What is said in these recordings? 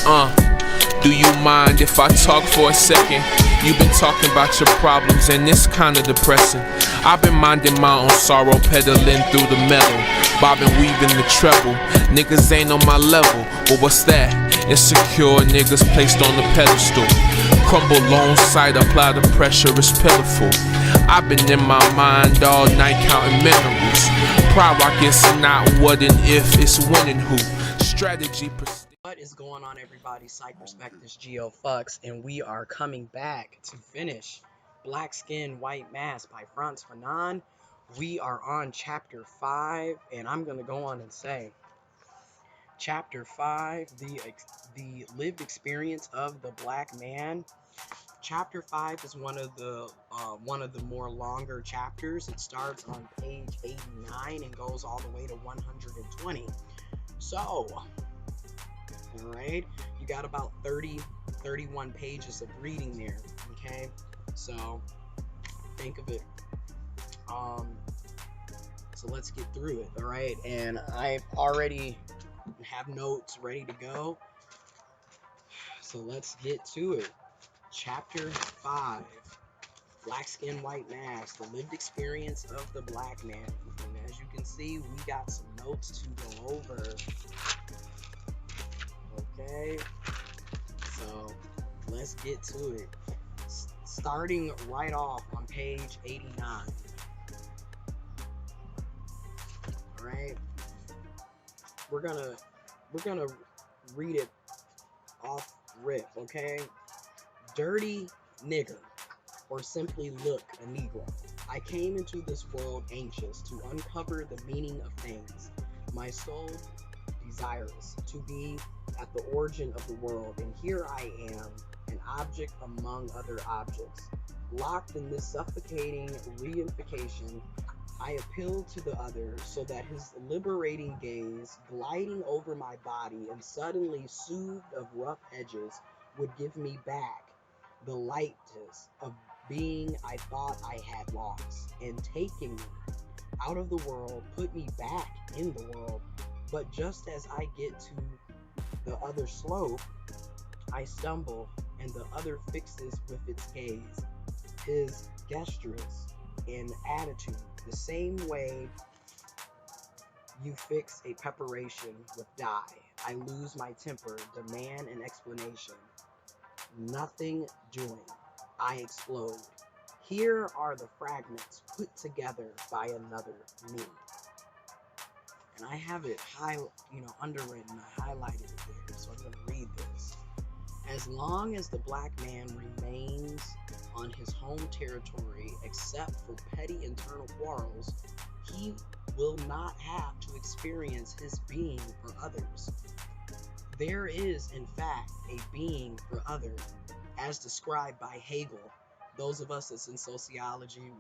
Do you mind if I talk for a second? You've been talking about your problems and it's kinda depressing. I've been minding my own sorrow, pedaling through the metal, bobbing, weaving the treble. Niggas ain't on my level, but what's that? Insecure niggas placed on the pedestal. Crumble on sight, apply the pressure, it's pitiful. I've been in my mind all night counting minerals. Pride rockets and not what and if, it's when and who. Strategy. What is going on, everybody? Psych, respect this giofvcks, and we are coming back to finish Black Skin, White Mask by Frantz Fanon. We are on chapter 5, and I'm going to go on and say chapter 5, the lived experience of the black man. Chapter 5 is one of the more longer chapters. It starts on page 89 and goes all the way to 120. So, alright, you got about 31 pages of reading there, okay? So, think of it. So let's get through it, alright? And I already have notes ready to go. So let's get to it. Chapter 5, Black Skin, White Mask, the lived experience of the black man. And as you can see, we got some notes to go over. Okay, so let's get to it. Starting right off on page 89. All right, we're gonna read it off rip. Okay, dirty nigger, or simply look a Negro. I came into this world anxious to uncover the meaning of things. My soul desirous to be at the origin of the world, and here I am, an object among other objects. Locked in this suffocating reification, I appealed to the other so that his liberating gaze, gliding over my body and suddenly soothed of rough edges, would give me back the lightness of being I thought I had lost, and taking me out of the world, put me back in the world. But just as I get to the other slope, I stumble, and the other fixes with its gaze, his gestures and attitude, the same way you fix a preparation with dye. I lose my temper, demand an explanation. Nothing doing. I explode. Here are the fragments put together by another me. And I have it underwritten, I highlighted it there, so I'm going to read this. As long as the black man remains on his home territory, except for petty internal quarrels, he will not have to experience his being for others. There is, in fact, a being for others, as described by Hegel. Those of us that's in sociology,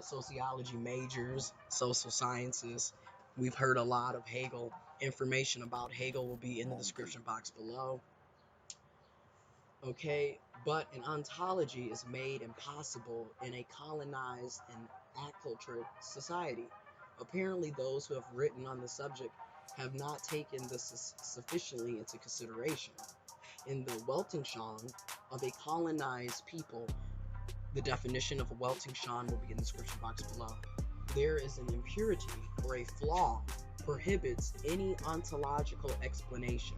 sociology majors, social sciences, we've heard a lot of Hegel. Information about Hegel will be in the description box below. Okay, but an ontology is made impossible in a colonized and acculturated society. Apparently, those who have written on the subject have not taken this sufficiently into consideration. In the Weltanschauung of a colonized people, the definition of a Weltanschauung will be in the description box below. There is an impurity or a flaw prohibits any ontological explanation.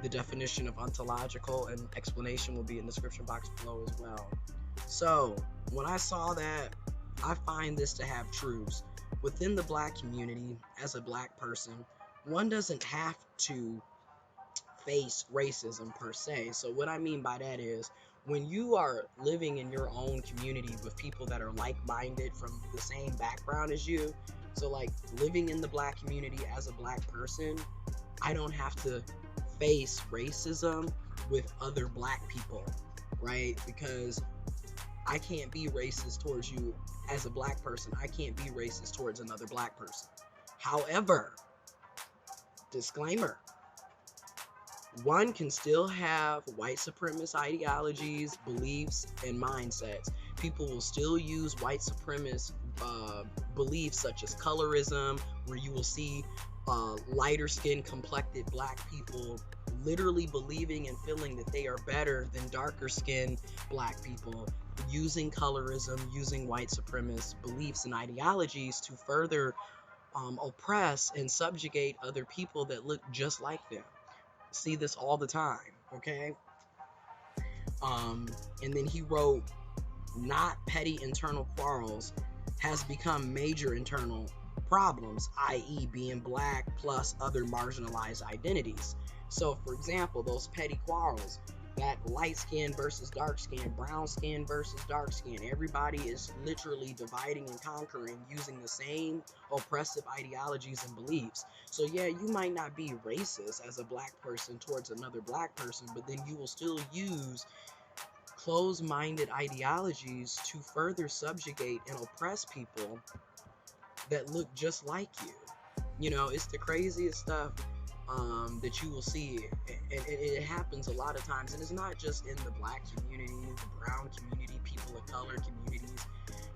The definition of ontological and explanation will be in the description box below as well. So, when I saw that, I find this to have truths. Within the black community, as a black person, one doesn't have to face racism per se. So what I mean by that is, when you are living in your own community with people that are like-minded from the same background as you, so like living in the black community as a black person, I don't have to face racism with other black people, right? Because I can't be racist towards you as a black person. I can't be racist towards another black person. However, disclaimer, one can still have white supremacist ideologies, beliefs, and mindsets. People will still use white supremacist beliefs such as colorism, where you will see lighter skin complected black people literally believing and feeling that they are better than darker skinned black people, using colorism, using white supremacist beliefs and ideologies to further oppress and subjugate other people that look just like them. See this all the time, okay? And then he wrote, not petty internal quarrels has become major internal problems, i.e. being black plus other marginalized identities. So for example, those petty quarrels, that light skin versus dark skin, brown skin versus dark skin, everybody is literally dividing and conquering using the same oppressive ideologies and beliefs. So yeah, you might not be racist as a black person towards another black person, but then you will still use closed-minded ideologies to further subjugate and oppress people that look just like you. You know, it's the craziest stuff that you will see, and it happens a lot of times, and it's not just in the black community, the brown community, people of color communities.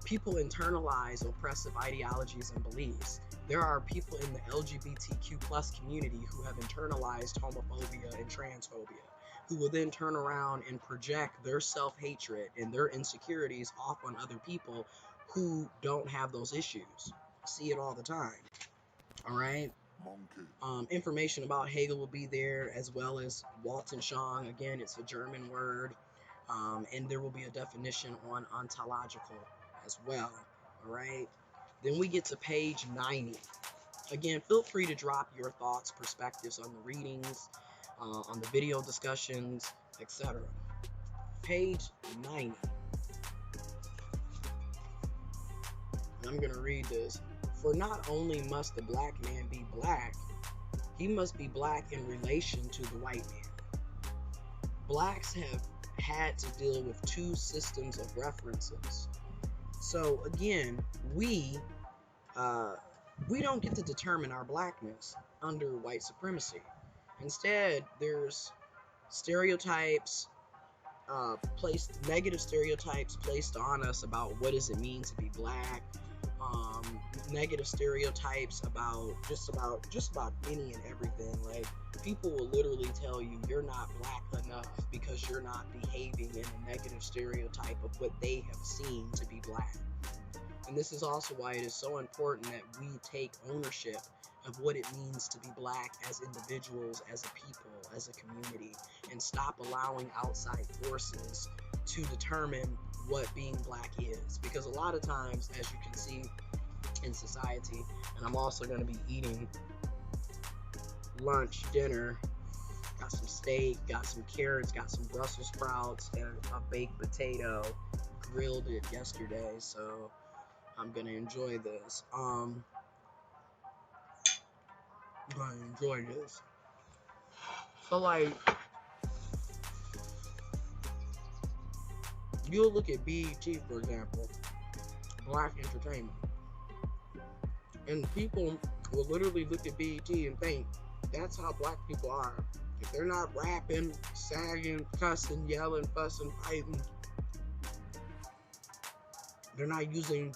People internalize oppressive ideologies and beliefs. There are people in the LGBTQ plus community who have internalized homophobia and transphobia, who will then turn around and project their self-hatred and their insecurities off on other people who don't have those issues. See it all the time. All right. Information about Hegel will be there, as well as Weltanschauung. Again, it's a German word, and there will be a definition on ontological as well. All right. Then we get to page 90. Again, feel free to drop your thoughts, perspectives on the readings, on the video discussions, etc. Page 90. And I'm going to read this. For not only must the black man be black, he must be black in relation to the white man. Blacks have had to deal with two systems of references. So again, we don't get to determine our blackness under white supremacy. Instead, there's stereotypes, negative stereotypes placed on us about what does it mean to be black. Negative stereotypes about just about any and everything. Like, people will literally tell you you're not black enough because you're not behaving in a negative stereotype of what they have seen to be black. And this is also why it is so important that we take ownership of what it means to be black as individuals, as a people, as a community, and stop allowing outside forces to determine what being black is. Because a lot of times, as you can see in society, and I'm also going to be eating lunch, dinner, got some steak, got some carrots, got some Brussels sprouts, and a baked potato. Grilled it yesterday, so I'm gonna enjoy this. I'm gonna enjoy this. So, like, you'll look at BET, for example, Black Entertainment, and people will literally look at BET and think that's how black people are. If they're not rapping, sagging, cussing, yelling, fussing, fighting, they're not using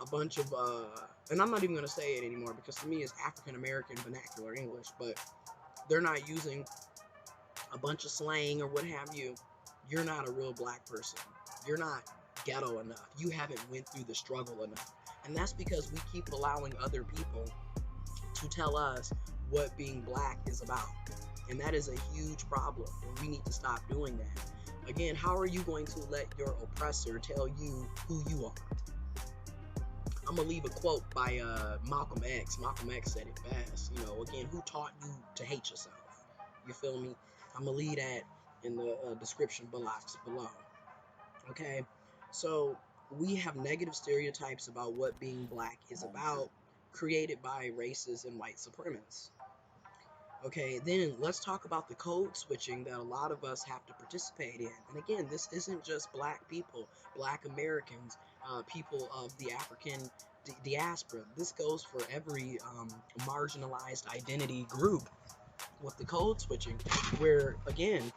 a bunch of and I'm not even going to say it anymore because to me it's African American vernacular English, but they're not using a bunch of slang or what have you. You're not a real black person. You're not ghetto enough. You haven't went through the struggle enough. And that's because we keep allowing other people to tell us what being black is about. And that is a huge problem, and we need to stop doing that. Again, how are you going to let your oppressor tell you who you are? I'm going to leave a quote by Malcolm X. Malcolm X said it best. You know, again, who taught you to hate yourself? You feel me? I'm going to leave that in the description box below. Okay? So, we have negative stereotypes about what being black is about, created by racists and white supremacists. Okay, then let's talk about the code switching that a lot of us have to participate in. And again, this isn't just black people, black Americans, people of the African diaspora. This goes for every marginalized identity group with the code switching, where, again,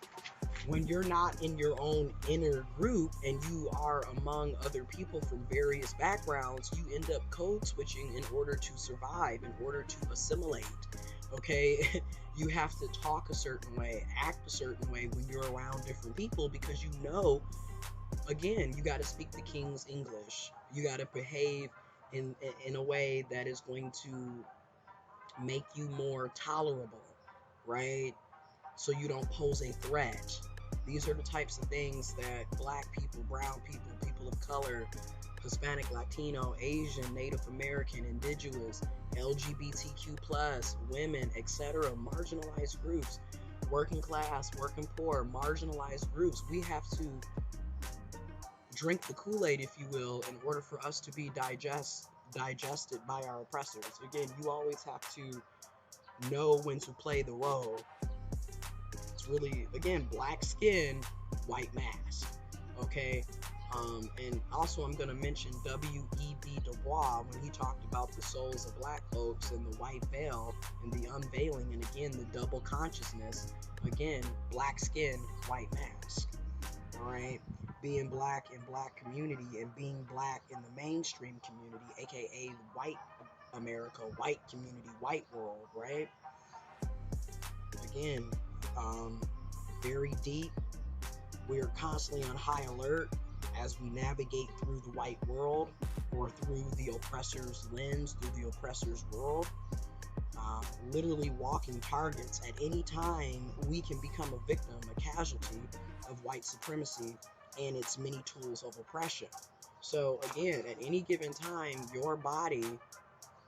when you're not in your own inner group and you are among other people from various backgrounds, you end up code switching in order to survive, in order to assimilate. Okay, you have to talk a certain way, act a certain way when you're around different people, because you know, again, you got to speak the king's English. You got to behave in a way that is going to make you more tolerable, right? So you don't pose a threat. These are the types of things that black people, brown people, people of color, Hispanic, Latino, Asian, Native American, indigenous, LGBTQ+, women, etc., marginalized groups, working class, working poor, marginalized groups. We have to drink the Kool-Aid, if you will, in order for us to be digested by our oppressors. Again, you always have to know when to play the role. It's really, again, black skin, white mask. Okay. And also, I'm going to mention W.E.B. Du Bois when he talked about the souls of black folks and the white veil and the unveiling, and again, the double consciousness. Again, black skin, white mask. All right. Being black in black community and being black in the mainstream community, aka white America, white community, white world, right? Again, very deep. We are constantly on high alert as we navigate through the white world, or through the oppressor's lens, through the oppressor's world. Literally walking targets. At any time, we can become a victim, a casualty of white supremacy and its many tools of oppression. So again, at any given time, your body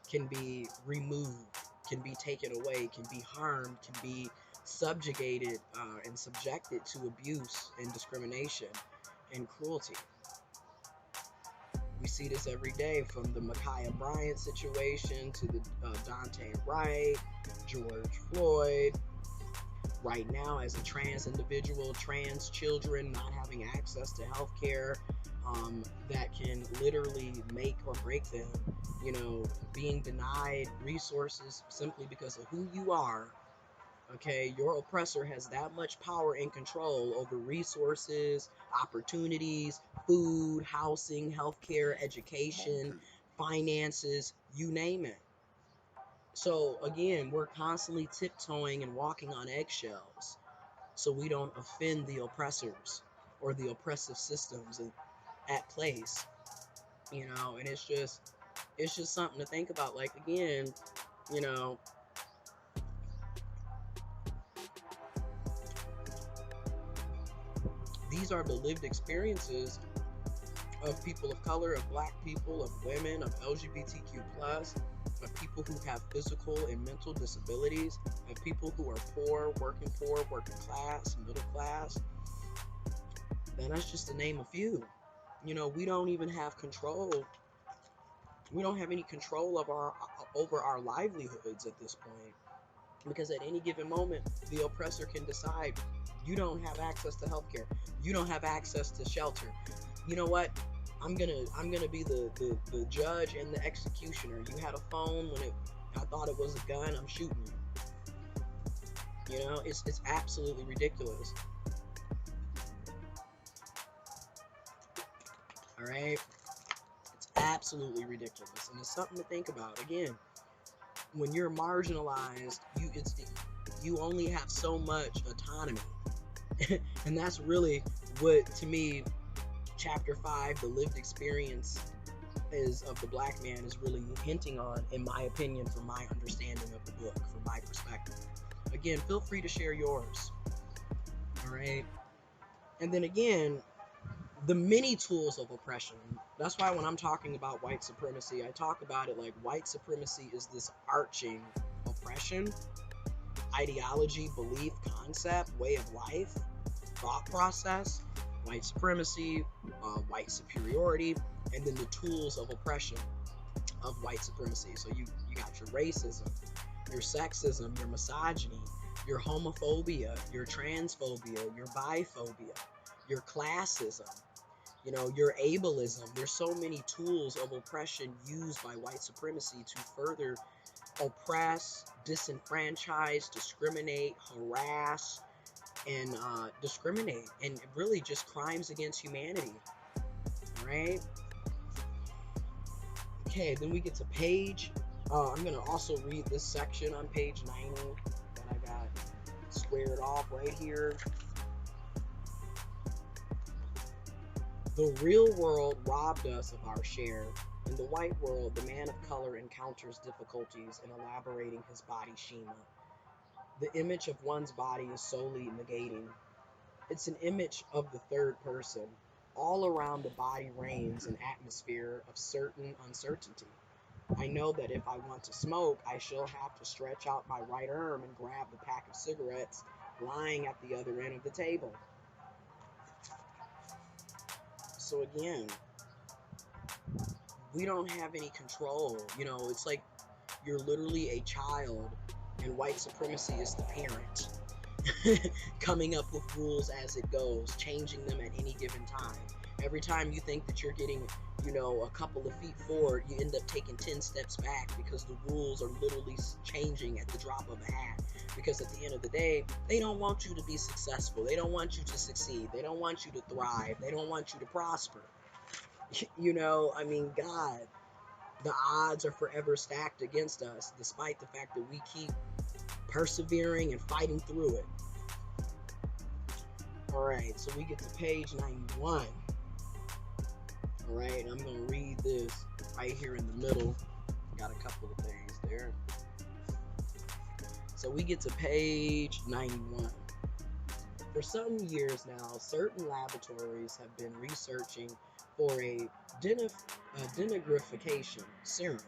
can be removed, can be taken away, can be harmed, can be subjugated and subjected to abuse and discrimination and cruelty. We see this every day, from the Ma'Khia Bryant situation to the Dante Wright, George Floyd. Right now, as a trans individual, trans children not having access to health care that can literally make or break them, you know, being denied resources simply because of who you are. Okay, your oppressor has that much power and control over resources, opportunities, food, housing, healthcare, education, finances, you name it. So again, we're constantly tiptoeing and walking on eggshells so we don't offend the oppressors or the oppressive systems at place, you know. And it's just something to think about. Like, again, you know, these are the lived experiences of people of color, of black people, of women, of LGBTQ+, of people who have physical and mental disabilities, of people who are poor, working class, middle class. And that's just to name a few. You know, we don't even have control. We don't have any control of over our livelihoods at this point, because at any given moment, the oppressor can decide you don't have access to healthcare, you don't have access to shelter. You know what? I'm gonna be the judge and the executioner. You had a phone when I thought it was a gun. I'm shooting you. You know, it's absolutely ridiculous. All right, it's absolutely ridiculous, and it's something to think about. Again, when you're marginalized, you only have so much autonomy, and that's really what, to me, Chapter 5, the lived experience is of the black man, is really hinting on, in my opinion, from my understanding of the book, from my perspective. Again, feel free to share yours. All right. And then again, the many tools of oppression. That's why when I'm talking about white supremacy, I talk about it like white supremacy is this arching oppression, ideology, belief, concept, way of life, thought process. White supremacy, white superiority, and then the tools of oppression of white supremacy. So you got your racism, your sexism, your misogyny, your homophobia, your transphobia, your biphobia, your classism, you know, your ableism. There's so many tools of oppression used by white supremacy to further oppress, disenfranchise, discriminate, harass, and discriminate, and really just crimes against humanity. Right? Okay, then we get to page I'm going to also read this section on page 90 that I got squared off right here. The real world robbed us of our share. In the white world, the man of color encounters difficulties in elaborating his body schema. The image of one's body is solely negating. It's an image of the third person. All around the body reigns an atmosphere of certain uncertainty. I know that if I want to smoke, I shall have to stretch out my right arm and grab the pack of cigarettes lying at the other end of the table. So again, we don't have any control. You know, it's like you're literally a child and white supremacy is the parent. Coming up with rules as it goes, changing them at any given time. Every time you think that you're getting, you know, a couple of feet forward, you end up taking 10 steps back because the rules are literally changing at the drop of a hat. Because at the end of the day, they don't want you to be successful. They don't want you to succeed. They don't want you to thrive. They don't want you to prosper. You know, I mean, God, the odds are forever stacked against us, despite the fact that we keep persevering and fighting through it. Alright, so we get to page 91. Alright, I'm going to read this right here in the middle. Got a couple of things there. So we get to page 91. For some years now, certain laboratories have been researching for a denigrification serum.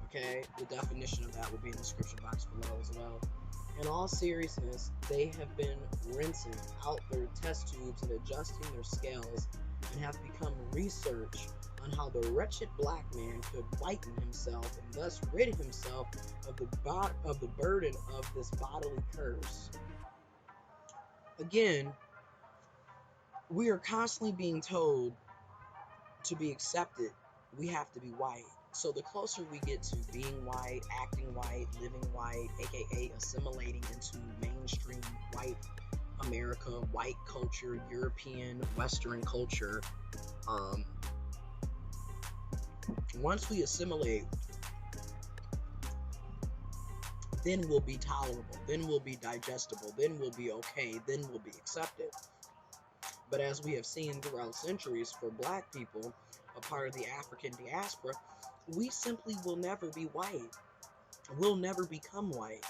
Okay, the definition of that will be in the description box below as well. In all seriousness, they have been rinsing out their test tubes and adjusting their scales and have become research on how the wretched black man could whiten himself and thus rid himself of the burden of this bodily curse. Again, we are constantly being told to be accepted, we have to be white. So the closer we get to being white, acting white, living white, aka assimilating into mainstream white America, white culture, European, Western culture, once we assimilate, then we'll be tolerable, then we'll be digestible, then we'll be okay, then we'll be accepted. But as we have seen throughout centuries, for black people, a part of the African diaspora, we simply will never be white. We'll never become white.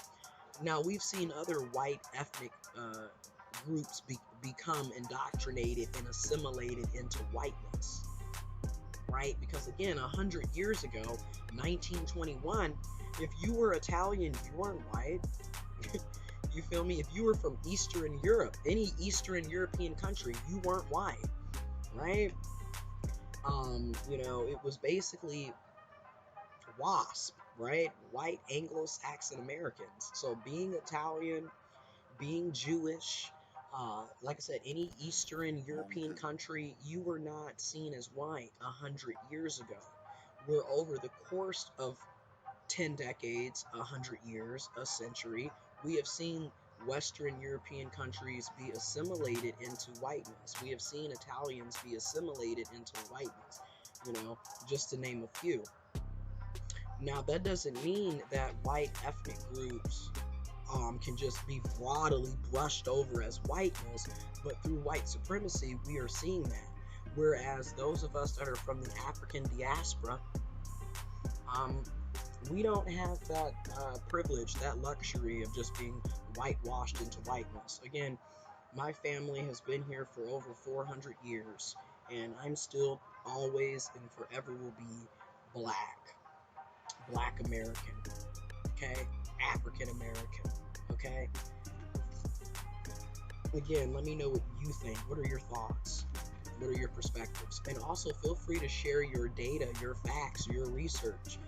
Now, we've seen other white ethnic groups become indoctrinated and assimilated into whiteness, right? Because again, 100 years ago, 1921, if you were Italian, you weren't white. You feel me? If you were from Eastern Europe, any Eastern European country, you weren't white, right? You know, it was basically WASP, right? White Anglo-Saxon Americans. So being Italian, being Jewish, like I said, any Eastern European country, you were not seen as white 100 years ago. We're over the course of 10 decades, 100 years, a century, we have seen Western European countries be assimilated into whiteness. We have seen Italians be assimilated into whiteness, you know, just to name a few. Now, that doesn't mean that white ethnic groups can just be broadly brushed over as whiteness, but through white supremacy, we are seeing that. Whereas those of us that are from the African diaspora, we don't have that privilege, that luxury of just being whitewashed into whiteness. Again, my family has been here for over 400 years, and I'm still always and forever will be Black American, okay? African American, okay? Again, let me know what you think. What are your thoughts? What are your perspectives? And also feel free to share your data, your facts, your research.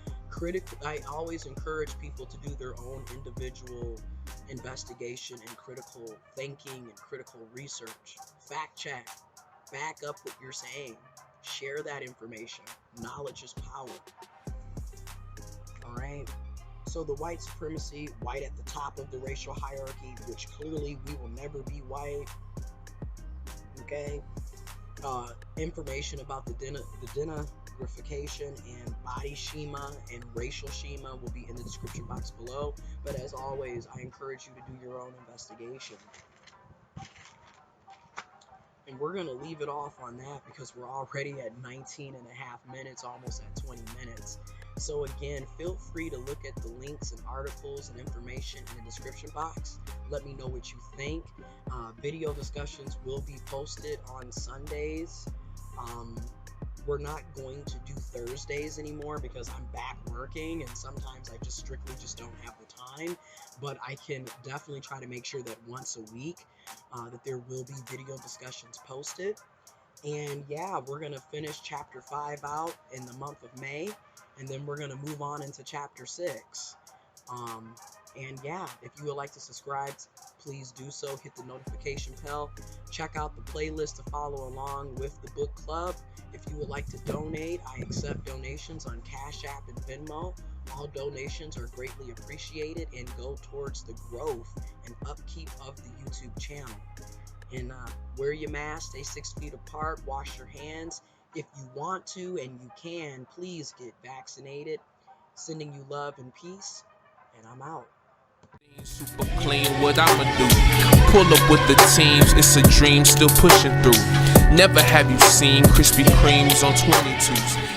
I always encourage people to do their own individual investigation and critical thinking and critical research. Fact check. Back up what you're saying. Share that information. Knowledge is power. Alright? So the white supremacy, white at the top of the racial hierarchy, which clearly we will never be white. Okay? Information about the figurification and body schema and racial schema will be in the description box below. But as always, I encourage you to do your own investigation. And we're going to leave it off on that because we're already at 19 and a half minutes, almost at 20 minutes. So again, feel free to look at the links and articles and information in the description box. Let me know what you think. Video discussions will be posted on Sundays. We're not going to do Thursdays anymore because I'm back working and sometimes I just strictly don't have the time. But I can definitely try to make sure that once a week that there will be video discussions posted. And yeah, we're going to finish chapter 5 out in the month of May, and then we're going to move on into chapter 6. And yeah, if you would like to subscribe, please do so. Hit the notification bell. Check out the playlist to follow along with the book club. If you would like to donate, I accept donations on Cash App and Venmo. All donations are greatly appreciated and go towards the growth and upkeep of the YouTube channel. And wear your mask, stay 6 feet apart, wash your hands. If you want to and you can, please get vaccinated. Sending you love and peace, and I'm out. Super clean, what I'ma do? Pull up with the teams, it's a dream, still pushing through. Never have you seen Krispy Kremes on 22s.